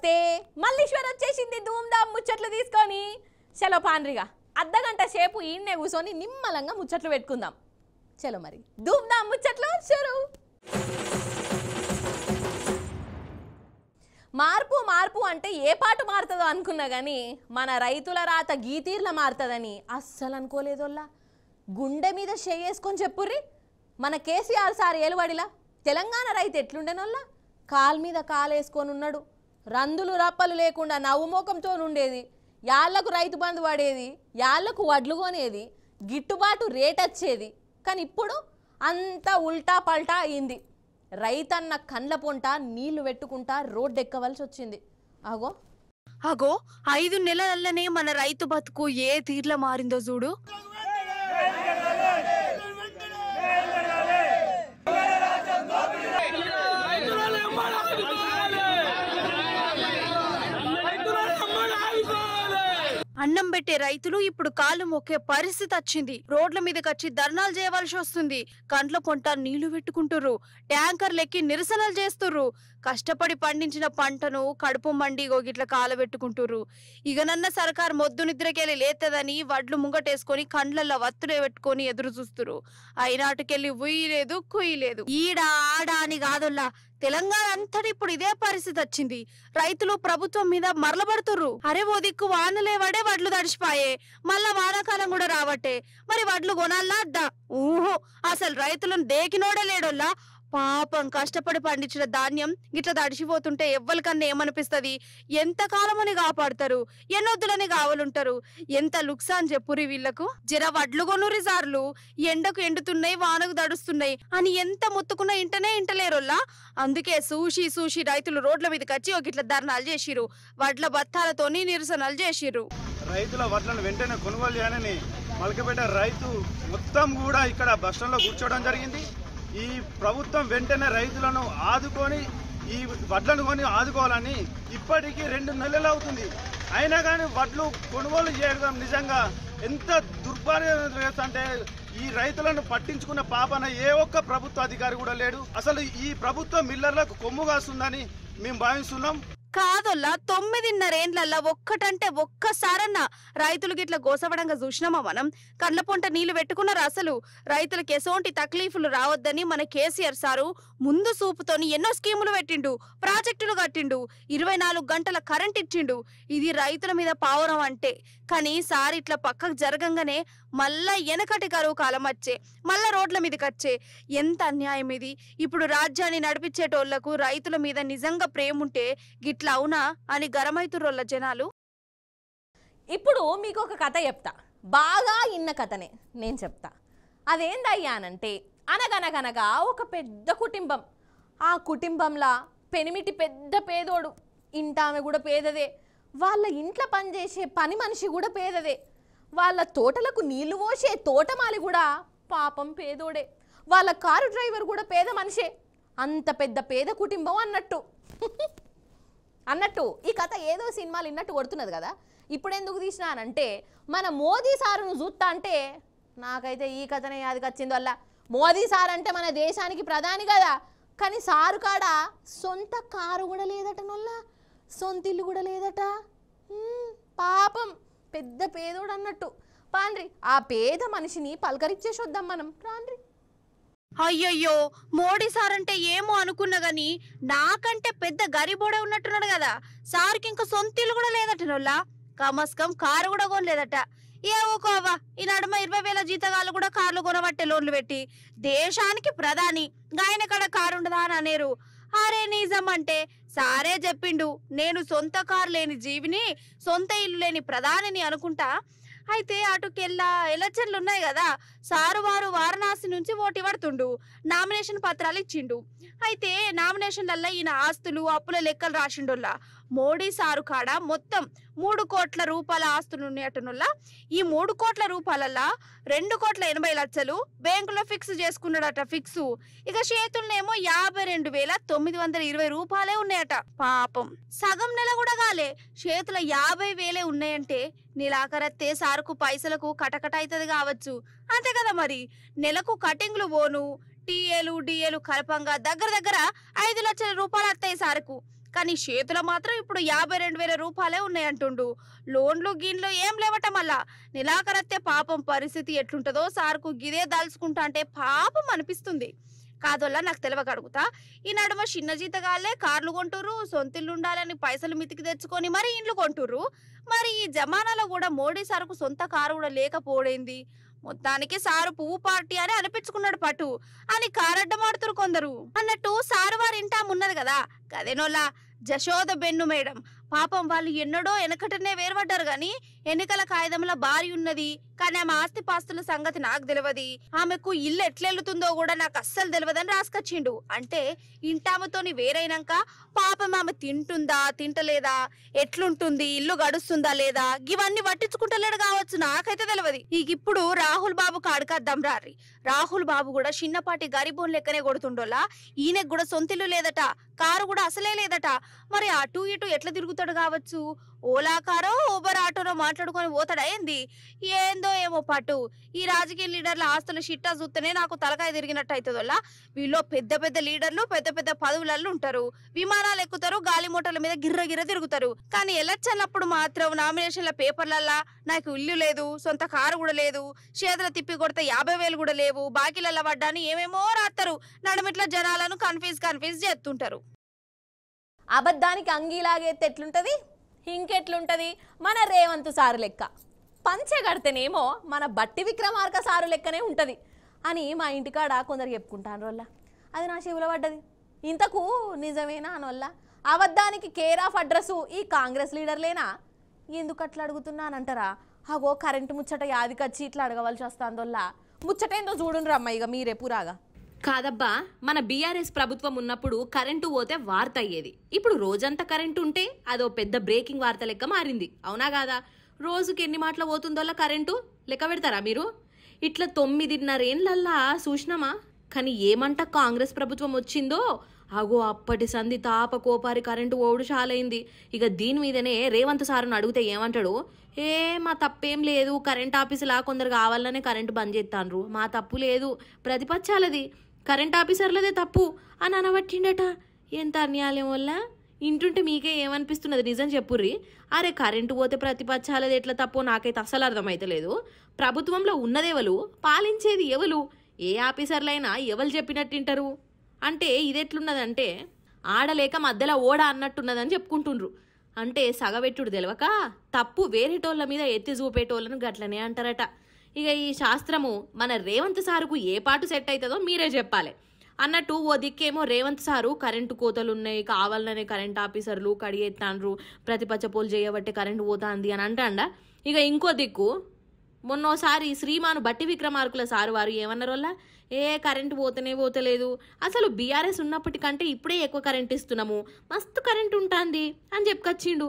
నమస్తే మల్లీశ్వర్ వచ్చేసింది ధూమ్ధామ్ ముచ్చట్లు తీసుకొని చలో పాండ్రిగా అర్ధగంట సేపు ఈయన్నే కూర్చొని నిమ్మలంగా ముచ్చట్లు పెట్టుకుందాం చలో మరి ధూమ్ధామ్ ముచ్చట్లు షురు మార్పు మార్పు అంటే ఏ పాటు మారుతుందో అనుకున్నా కానీ మన రైతుల రాత గీతీర్ల మారుతుందని అస్సలు అనుకోలేదోల్లా గుండె మీద చేసుకొని చెప్పుర్రి మన కేసీఆర్ సార్ ఏలువడిలా తెలంగాణ రైతు ఎట్లుండేనోల్లా కాలు మీద కాలేసుకొని ఉన్నాడు రందులు రప్పలు లేకుండా నవ్వుమోకంతో ఉండేది యాళ్లకు రైతు బంధు పడేది యాళ్లకు వడ్లు కొనేది గిట్టుబాటు రేట్ వచ్చేది కానీ ఇప్పుడు అంతా ఉల్టా పల్టా అయింది రైతన్న కండ్ల పొంట నీళ్లు పెట్టుకుంటా రోడ్డు ఎక్కవలసి వచ్చింది అగో అగో 5 నెలలనే మన రైతు బతుకు ఏ తీర్ల మారిందో చూడు అన్నం పెట్టే రైతులు ఇప్పుడు కాళ్ళు మొక్కే పరిస్థితి వచ్చింది రోడ్ల మీదకి వచ్చి ధర్నాలు చేయవలసి వస్తుంది కండ్ల పొంట నీళ్లు పెట్టుకుంటుర్రు ట్యాంకర్లెక్కి నిరసనలు చేస్తుర్రు కష్టపడి పండించిన పంటను కడుపు మండి గోగిట్ల కాలబెట్టుకుంటుర్రు ఇగనన్న సర్కార్ మొద్దు నిద్రకెళ్ళి లేతదని వడ్లు ముంగటేసుకొని కండ్లల్లో వత్తులే పెట్టుకొని ఎదురు చూస్తురు అయినాటుకెళ్ళి ఉయ్యలేదు కుయ్యలేదు ఈడ ఆడ అని కాదొల్లా తెలంగాణ అంతటి ఇప్పుడు ఇదే పరిస్థితి వచ్చింది రైతులు ప్రభుత్వం మీద మరలబడుతుర్రు అరే ఓ దిక్కు వానలేవాడే వడ్లు తడిసిపాయే మళ్ళా వానాకాలం కూడా రావట్టే మరి వడ్లు కొనాలా అద్దా ఊహో అసలు రైతులను దేకినోడే లేడోల్లా పాపం కష్టపడి పండించిన ధాన్యం గిట్లా తడిసిపోతుంటే ఎవ్వరికన్నా ఏమనిపిస్తుంది ఎంత కాలమని కాపాడతారు ఎన్నొద్దులని కావాలంటారు ఎంత లుక్సాన్ చెప్పురి వీళ్లకు జర వడ్లు కొనురి సార్లు ఎండకు ఎండుతున్నాయి వానకు తడుస్తున్నాయి అని ఎంత మొత్తుకున్నా ఇంటనే ఇంటలేరుల్లా అందుకే సూషి రైతులు రోడ్ల మీదకి వచ్చి ఒక ఇట్లా ధర్నాలు చేసిరు వడ్ల బత్తాలతోని నిరసనలు చేసిరు రైతుల వడ్లను వెంటనే కొనుగోలు చేయాలని మలకపేట రైతు మొత్తం కూడా ఇక్కడ బస్ స్టాండ్ లో కూర్చోవడం జరిగింది ఈ ప్రభుత్వం వెంటనే రైతులను ఆదుకొని ఈ వడ్లను కొని ఆదుకోవాలని ఇప్పటికీ 2 నెలలు అవుతుంది అయినా కానీ వడ్లు కొనుగోలు చేయడం నిజంగా ఎంత దుర్భాగ్యం అంటే ఈ రైతులను పట్టించుకున్న పాపన ఏ ఒక్క ప్రభుత్వ అధికారి కూడా లేడు అసలు ఈ ప్రభుత్వం మిల్లర్లకు కొమ్ము కాస్తుందని మేము భావిస్తున్నాం కాదొల్లా 9.5 ఏండ్లల్లా ఒక్కటంటే ఒక్కసారన్నా రైతులు గిట్ల గోసవడంగా చూసినామా మనం కండ్ల పొంట నీళ్లు పెట్టుకున్నారు అసలు రైతులకు ఎసోంటి తక్లీఫులు రావద్దని మన కేసీఆర్ సారు ముందు సూపుతోని ఎన్నో స్కీములు పెట్టిండు ప్రాజెక్టులు కట్టిండు 24 గంటల కరెంట్ ఇచ్చిండు ఇది రైతుల మీద పావురం అంటే కానీ సార్ ఇట్లా పక్కకు జరగంగానే మళ్ళా వెనకటి కరువు కాలం వచ్చే మళ్ళా రోడ్ల మీదకి వచ్చే ఎంత అన్యాయం ఇది ఇప్పుడు రాజ్యాన్ని నడిపించేటోళ్లకు రైతుల మీద నిజంగా ప్రేమ ఉంటే గిట్లా అవునా అని గరమైతుర్రోళ్ళ జనాలు ఇప్పుడు మీకు ఒక కథ చెప్తా బాగా ఇన్న కథనే నేను చెప్తా అదేందయ్యానంటే అనగనగనగా ఒక పెద్ద కుటుంబం ఆ కుటుంబంలో పెనిమిటి పెద్ద పేదోడు ఇంటామె కూడా పేదదే వాళ్ళ ఇంట్లో పనిచేసే పని మనిషి కూడా పేదదే వాళ్ళ తోటలకు నీళ్లు పోసే తోటమాలి కూడా పాపం పేదోడే వాళ్ళ కారు డ్రైవర్ కూడా పేద మనిషే అంత పెద్ద పేద కుటుంబం అన్నట్టు ఈ కథ ఏదో సినిమాలు ఇన్నట్టు కొడుతున్నది కదా ఇప్పుడు ఎందుకు తీసినానంటే మన మోదీ సారును చూస్తా అంటే నాకైతే ఈ కథనే యాదికి వచ్చింది వల్ల మోదీ సార్ అంటే మన దేశానికి ప్రధాని కదా కానీ సారు కాడ సొంత కారు కూడా లేదట నొల్ల సొంత ఇల్లు కూడా లేదట పాపం పెద్ద పేదోడు అన్నట్టు పాండ్రి ఆ పేద మనిషిని పలకరించేసి వద్దాం మనం రాండ్రి అయ్యయ్యో మోడీ సార్ అంటే ఏమో అనుకున్నా గాని నాకంటే పెద్ద గరీబోడే ఉన్నట్టున్నాడు కదా సార్కి ఇంకా సొంత ఇల్లు కూడా లేదటనోళ్ళ కమస్కం కారు కూడా కొనలేదట ఏవోకోవా ఈ నడుమ 20,000 జీతగాళ్ళు కూడా కార్లు కొనబట్టే లోన్లు పెట్టి దేశానికి ప్రధాని ఆయన కాడ కారు ఉండదా అని అనేరు అరే నిజం అంటే సారే చెప్పిండు నేను సొంత కారు లేని జీవిని సొంత ఇల్లు లేని ప్రధానిని అనుకుంటా అయితే అటుకెళ్ళా ఎలక్షన్లు ఉన్నాయి కదా సారు వారు వారణాసి నుంచి ఓటు పడుతుండు నామినేషన్ పత్రాలు ఇచ్చిండు అయితే నామినేషన్లల్లో ఈయన ఆస్తులు అప్పుల లెక్కలు రాసిండోల్లా మోడీ సారు కాడ మొత్తం 3 కోట్ల రూపాయల ఆస్తులు ఉన్నాయటనుల్లా ఈ 3 కోట్ల రూపాయలల్లా 2,80,00,000 బ్యాంకులో ఫిక్స్ చేసుకున్నాడట ఫిక్స్ ఇక చేతుల్నేమో 52,920 రూపాయలే ఉన్నాయట పాపం సగం నెల కూడా కాలే చేతుల 50,000 ఉన్నాయంటే నీలాకరత్తే సారుకు పైసలకు కటకట అవుతుంది కావచ్చు అంతే కదా మరి నెలకు కటింగ్లు పోను టీఏలు డిఏలు కలపంగా దగ్గర 5 లక్షల రూపాయలు వస్తాయి సారుకు కానీ చేతుల మాత్రం ఇప్పుడు 52,000 రూపాయలే ఉన్నాయంటుండు. లోన్లు గిన్లు ఏం లేవట. మళ్ళా నెలాఖరత్తే పాపం పరిస్థితి ఎట్లుంటుందో సార్కు గిదే దాల్చుకుంటా అంటే పాపం అనిపిస్తుంది. కాదోళ్ళ నాకు తెలియక అడుగుతా, ఈ నడుమ చిన్న జీతగాళ్ళే కార్లు కొంటుర్రు, సొంతిల్లు ఉండాలని పైసలు మితికి తెచ్చుకొని మరి ఇండ్లు కొంటుర్రు. మరి ఈ జమానాలో కూడా మోడీ సార్కు సొంత కారు కూడా లేకపోడేంది? మొత్తానికి సారు పువ్వు పార్టీ అని అనిపించుకున్నాడు పట్టు అని కారడ్డమాడుతురు కొందరు. అన్నట్టు సారు వారి ఇంటా ఉన్నది కదా, గదేనోళ్ళ జశోద బెన్ను మేడం. పాపం వాళ్ళు ఎన్నడో వెనకటనే వేరుపడ్డారు గాని ఎన్నికల కాగితంలో భార్య ఉన్నది, కానీ ఆమె ఆస్తి పాస్తుల సంగతి నాకు తెలియదు, ఆమెకు ఇల్లు ఎట్లెళ్తుందో కూడా నాకు అస్సలు తెలియదని రాసుకొచ్చిండు. అంటే ఇంటామెతోని వేరైనాక పాపం ఆమె తింటుందా తింటలేదా, ఎట్లుంటుంది, ఇల్లు గడుస్తుందా లేదా, ఇవన్నీ పట్టించుకుంటలేడు కావచ్చు, నాకైతే తెలియదు. ఇప్పుడు రాహుల్ బాబు కాడుకద్దాం రారి. రాహుల్ బాబు కూడా చిన్నపాటి గరిబోన్ లెక్కనే కొడుతుండోలా, ఈయనకు కూడా సొంతిల్లు లేదట, కారు కూడా అసలే లేదట. మరి అటు ఇటు ఎట్లా తిరుగుతాడు కావచ్చు? ఓలా కారో ఊబర్ ఆటోనో మాట్లాడుకొని పోతాడా ఏంది? ఏందో ఏమో పట్టు. ఈ రాజకీయ లీడర్ల ఆస్తుల షిట్టా చూస్తేనే నాకు తలకాయ తిరిగినట్టు అవుతుందోలా. వీళ్ళు పెద్ద పెద్ద లీడర్లు పెద్ద పెద్ద పదవులలో ఉంటారు, విమానాలు ఎక్కుతారు, గాలి మోటార్ల మీద గిర్ర తిరుగుతారు. కానీ ఎలక్షన్లప్పుడు మాత్రం నామినేషన్ల పేపర్లల్లా నాకు ఇల్లు లేదు, సొంత కారు కూడా లేదు, చేతుల తిప్పి కొడితే 50,000 కూడా లేవు, బాకీలల్ల పడ్డాని ఏమేమో రాస్తారు. నడుమిట్ల జనాలను కన్ఫ్యూజ్ చేస్తుంటారు. అబద్ధానికి అంగీలాగేస్తే ఎట్లుంటది, ఇంకెట్లుంటది మన రేవంత్ సారు లెక్క. పంచె కడితేనేమో మన బట్టి విక్రమార్క సారు లెక్కనే ఉంటుంది అని మా ఇంటికాడ కొందరు చెప్పుకుంటాను రోళ్ళ. అది నా చెవులో పడ్డది. ఇంతకు నిజమేనా అనొల్ల? అబద్ధానికి కేర్ ఆఫ్ అడ్రస్ ఈ కాంగ్రెస్ లీడర్లేనా? ఎందుకు అట్లా అడుగుతున్నానంటారా? అగో కరెంటు ముచ్చట యాదికొచ్చి ఇట్లా అడగవలసి వస్తుందోళ్ళ. ముచ్చటేందో చూడుండ్రు అమ్మ ఇక మీరే పురాగా. కాదబ్బా, మన బీఆర్ఎస్ ప్రభుత్వం ఉన్నప్పుడు కరెంటు పోతే వార్త అయ్యేది. ఇప్పుడు రోజంతా కరెంటు ఉంటే అదో పెద్ద బ్రేకింగ్ వార్త లెక్క మారింది, అవునా కాదా? రోజుకి ఎన్ని మాటలు పోతుందోలా కరెంటు లెక్క పెడతారా మీరు? ఇట్లా 9.5 ఏళ్ళల్లా చూసినామా? కానీ ఏమంట కాంగ్రెస్ ప్రభుత్వం వచ్చిందో అగో అప్పటి సంధి తాప కోపారి కరెంటు ఓడు చాలైంది. ఇక దీని మీదనే రేవంత్ సారును అడిగితే ఏమంటాడు? మా తప్పేం లేదు, కరెంట్ ఆఫీసులా కొందరు కావాలనే కరెంటు బంద్ చేస్తాండ్రు, మా తప్పు లేదు, ప్రతిపక్షాలది, కరెంట్ ఆఫీసర్లదే తప్పు అని అనబట్టిండట. ఎంత అన్యాయం వల్ల ఇంటుంటే మీకే ఏమనిపిస్తున్నది? నిజం చెప్పుర్రి. అరే కరెంటు పోతే ప్రతిపక్షాలది ఎట్లా తప్పో నాకైతే అస్సలు అర్థమైతలేదు. ప్రభుత్వంలో ఉన్నదెవలు, పాలించేది ఎవలు? ఏ ఆఫీసర్లైనా ఎవరు చెప్పినట్టింటారు? అంటే ఇదెట్లున్నదంటే ఆడలేక మధ్యలో ఓడ అన్నట్టున్నదని చెప్పుకుంటుండ్రు. అంటే సగబెట్టుడు తెలవక తప్పు వేరేటోళ్ళ మీద ఎత్తి చూపేటోళ్ళను గట్లనే అంటారట. ఇక ఈ శాస్త్రము మన రేవంత్ సారుకు ఏ పాటు సెట్ అవుతుందో మీరే చెప్పాలి అన్నట్టు. ఓ దిక్కేమో రేవంత్ సారు కరెంటు కోతలున్నాయి, కావాలనే కరెంట్ ఆఫీసర్లు కడిగెత్తాండ్రు, ప్రతిపక్ష పోలు చేయబట్టే కరెంటు పోతాంది అని అంటాండా. ఇక ఇంకో దిక్కు మొన్నోసారి శ్రీమాను బట్టి విక్రమార్కుల సారు వారు ఏమన్నారోళ్ళ, కరెంటు పోతలేదు, అసలు బీఆర్ఎస్ ఉన్నప్పటికంటే ఇప్పుడే ఎక్కువ కరెంట్ ఇస్తున్నాము, మస్తు కరెంట్ ఉంటుంది అని చెప్పుకొచ్చిండు.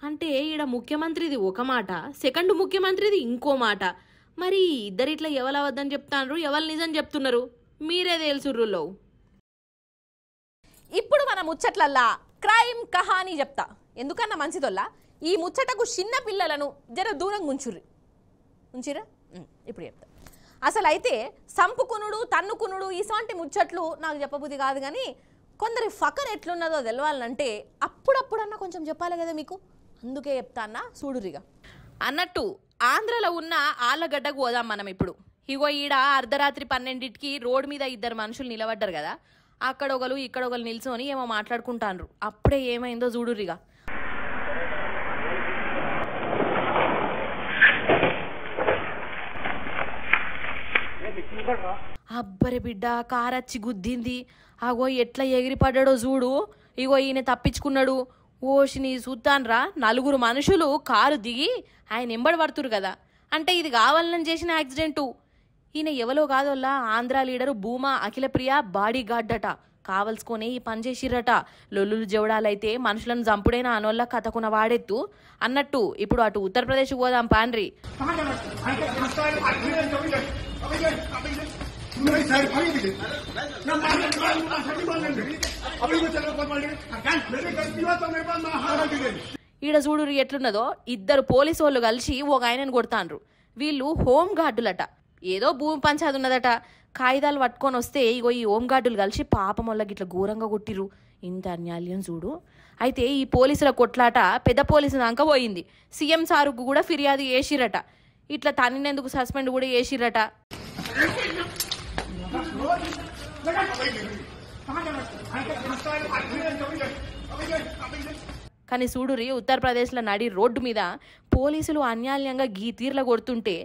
అంటే ఈడ ముఖ్యమంత్రిది ఒక మాట, సెకండ్ ముఖ్యమంత్రిది ఇంకో మాట. మరి ఇద్దరిట్లా ఎవరు అవద్దని చెప్తాండ్రు, ఎవరు నిజం చెప్తున్నారు? మీరే తెలుసుర్రులో. ఇప్పుడు మన ముచ్చట్లల్లా క్రైమ్ కహానీ చెప్తా, ఎందుకన్నా మంచిదోల్లా. ఈ ముచ్చటకు చిన్న పిల్లలను జర దూరంగా ఉంచిరా. ఇప్పుడు చెప్తా. అసలు అయితే సంపుకునుడు తన్నుకునుడు ఇసంటి ముచ్చట్లు నాకు చెప్పబుద్ధి కాదు, కానీ కొందరి ఫకర్ ఎట్లున్నదో తెలవాలంటే అప్పుడప్పుడన్నా కొంచెం చెప్పాలి కదా మీకు, అందుకే చెప్తాన్నా చూడురిగా. అన్నట్టు ఆంధ్రలో ఉన్న ఆళ్ళగడ్డకు పోదాం మనం ఇప్పుడు. ఇగో ఈడ అర్ధరాత్రి 12కి రోడ్డు మీద ఇద్దరు మనుషులు నిలబడ్డారు కదా, అక్కడ ఒకరు ఇక్కడ ఒకరు నిల్చొని ఏమో మాట్లాడుకుంటాండ్రు. అప్పుడే ఏమైందో చూడురిగా. అబ్బరే బిడ్డ, కారచ్చి గుద్దింది. అగో ఎట్లా ఎగిరిపడ్డాడో చూడు. ఇగో ఈయన తప్పించుకున్నాడు. ఓషిని చూద్దాన్రా, 4 మనుషులు కారు దిగి ఆయన ఎంబడి పడుతురు కదా. అంటే ఇది కావాలని చేసిన యాక్సిడెంటు. ఈయన ఎవలో కాదోల్లా Andhra leader Bhuma Akhilapriya bodyguard అట. కావలసుకొని ఈ పని చేసిర్రట. లొల్లులు జవడాలైతే మనుషులను చంపుడైనా అనోళ్ళ కథకున్న వాడెత్తు అన్నట్టు. ఇప్పుడు అటు ఉత్తరప్రదేశ్ పోదాం పాండ్రి. ఈడ చూడు ఎట్లున్నదో, ఇద్దరు పోలీసు వాళ్ళు కలిసి ఒక ఆయనను కొడతాండ్రు. వీళ్ళు హోమ్ గార్డులట. ఏదో భూమి పంచాది ఉన్నదట. కాగితాలు పట్టుకొని వస్తే ఇగో ఈ హోమ్ గార్డులు కలిసి పాపం వాళ్ళకి ఇట్లా ఘోరంగా కొట్టిర్రు. ఇంత అన్యాయం చూడు. అయితే ఈ పోలీసుల కొట్లాట పెద్ద పోలీసు దాకా పోయింది. సీఎం సారుకు కూడా ఫిర్యాదు చేసిరట. ఇట్లా తన్నినందుకు సస్పెండ్ కూడా చేసిరట. కానీ చూడురి, ఉత్తరప్రదేశ్లో నడి రోడ్డు మీద పోలీసులు అన్యాయంగా గీతీర్ల కొడుతుంటే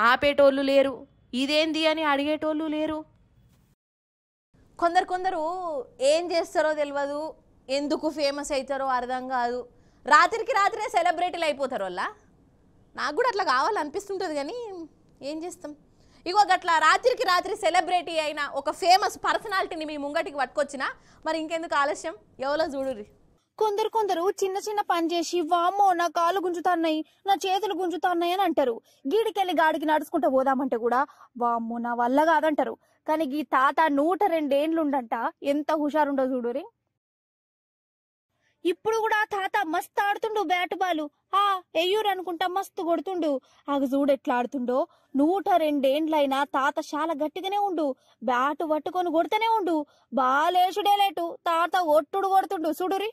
ఆపేటోళ్ళు లేరు, ఇదేంది అని అడిగేటోళ్ళు లేరు. కొందరు ఏం చేస్తారో తెలియదు, ఎందుకు ఫేమస్ అవుతారో అర్థం కాదు. రాత్రికి రాత్రే సెలబ్రిటీలు అయిపోతారు వాళ్ళ. నాకు కూడా అట్లా కావాలనిపిస్తుంటుంది, కానీ ఏం చేస్తాం. ఇగో గట్లా రాత్రికి రాత్రి సెలబ్రిటీ అయిన ఒక ఫేమస్ పర్సనాలిటీని మీ ముంగటికి పట్టుకొచ్చినా మరి ఇంకెందుకు ఆలస్యం, ఎవరో చూడుర్రి. కొందరు చిన్న చిన్న పని చేసి వామ్మో నా కాళ్ళు గుంజుతాన్నాయి, నా చేతులు గుంజుతాన్నాయి అని అంటారు. గీడికెళ్ళి గాడికి నడుచుకుంటూ పోదామంటే కూడా వామ్మో నా వల్ల కాదంటారు. కానీ ఈ తాత 102 ఏండ్లుండంట, ఎంత హుషారుండో చూడురి. ఇప్పుడు కూడా తాత మస్తు ఆడుతుండు బ్యాట్ బాలు. ఎయ్యూరు అనుకుంటా మస్తు కొడుతుండు. ఆగు చూడు ఎట్లా ఆడుతుండో. 102 ఏండ్లైనా తాత చాలా గట్టిగానే ఉండు, బ్యాట్ పట్టుకొని కొడుతూనే ఉండు. బాలేసుడే లేటు, తాత ఒట్టుడు కొడుతుండు చూడురి.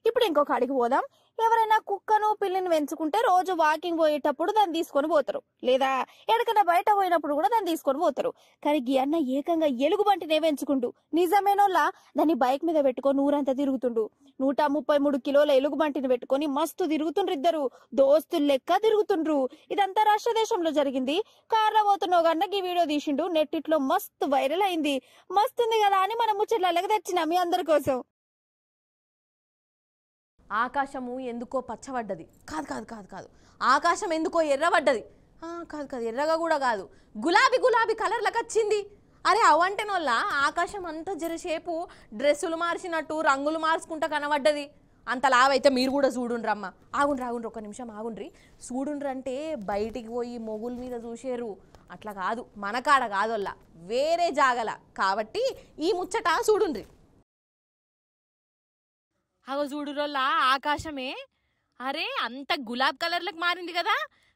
ఇప్పుడు ఇంకొక అడిగి పోదాం. ఎవరైనా కుక్కను పిల్లిని పెంచుకుంటే రోజు వాకింగ్ పోయేటప్పుడు దాన్ని తీసుకొని పోతారు, లేదా ఎక్కడికైనా బయట పోయినప్పుడు కూడా దాన్ని తీసుకొని పోతారు. కానీ ఈ అన్న ఏకంగా ఎలుగుబంటినే పెంచుకుంటూ నిజమేనోళ్ళ దాన్ని బైక్ మీద పెట్టుకొని ఊరంతా తిరుగుతుండు. 133 కిలోల ఎలుగుబంటిని పెట్టుకొని మస్తు తిరుగుతుండ్రు, ఇద్దరు దోస్తులు లెక్క తిరుగుతుండ్రు. ఇదంతా రాష్ట్ర దేశంలో జరిగింది. కార్లో పోతున్నావు కన్నా ఈ వీడియో తీసిండు, నెట్టిట్లో మస్తు వైరల్ అయింది. మస్తుంది కదా అని మనం ముచ్చట్లకి తెచ్చినా మీ అందరి కోసం. ఆకాశము ఎందుకో పచ్చబడ్డది, కాదు ఆకాశం ఎందుకో ఎర్రబడ్డది, కాదు ఎర్రగా కూడా కాదు, గులాబీ కలర్లకు వచ్చింది. అరే అవంటేనోళ్ళ ఆకాశం అంతా జరసేపు డ్రెస్సులు మార్చినట్టు రంగులు మార్చుకుంటా కనబడ్డది. అంత లావైతే మీరు కూడా చూడుండ్రమ్మ. ఆగుండ్రి ఒక నిమిషం ఆగుండ్రి. చూడుండ్రి అంటే బయటికి పోయి మొగుల మీద చూసేరు, అట్లా కాదు, మన కాడ కాదోళ్ళ, వేరే జాగల. కాబట్టి ఈ ముచ్చట చూడుండ్రి. అగో చూడురోల్లా ఆకాశమే. అరే అంత గులాబ్ కలర్లకు మారింది కదా,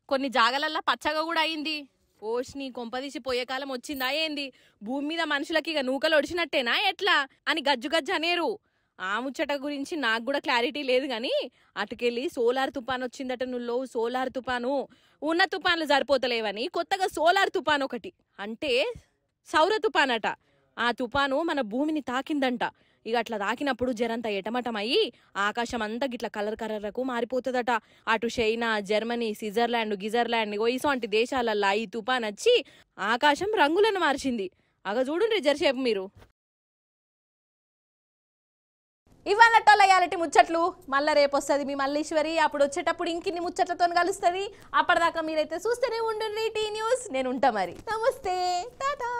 కొన్ని జాగలల్లా పచ్చగా కూడా అయింది. ఓష్ని కొంపదీసి పోయే కాలం వచ్చిందా ఏంది? భూమి మీద మనుషులకి ఇక నూకలు ఒడిచినట్టేనా ఎట్లా అని గజ్జు అనేరు. ఆ ముచ్చట గురించి నాకు కూడా క్లారిటీ లేదు, కానీ అటుకెళ్ళి సోలార్ తుఫాన్ వచ్చిందట. నువ్వు సోలార్ తుఫాను, ఉన్న తుఫాన్లు సరిపోతలేవని కొత్తగా సోలార్ తుఫాన్ ఒకటి, అంటే సౌర తుఫాన్ అట. ఆ తుఫాను మన భూమిని తాకిందంట. ఇక అట్లా తాకినప్పుడు జరంతా ఎటమటమయ్యి ఆకాశం అంతా గిట్లా కలర్లకు మారిపోతుందట. అటు చైనా, జర్మనీ, స్విట్జర్లాండ్, గిజర్లాండ్ ఇసోంటి దేశాలల్లా ఈ తుఫాన్ వచ్చి ఆకాశం రంగులను మార్చింది. అగ చూడుండ్రి జరసేపు మీరు. ఇవాళ రియాలిటీ ముచ్చట్లు మళ్ళీ రేపు వస్తుంది మీ మల్లీశ్వరి. అప్పుడు వచ్చేటప్పుడు ఇంకిన్ని ముచ్చట్లతో కలుస్తుంది. అప్పటిదాకా మీరైతే చూస్తూనే ఉండండి టీ న్యూస్. నేను ఉంటా మరి. నమస్తే, టాటా.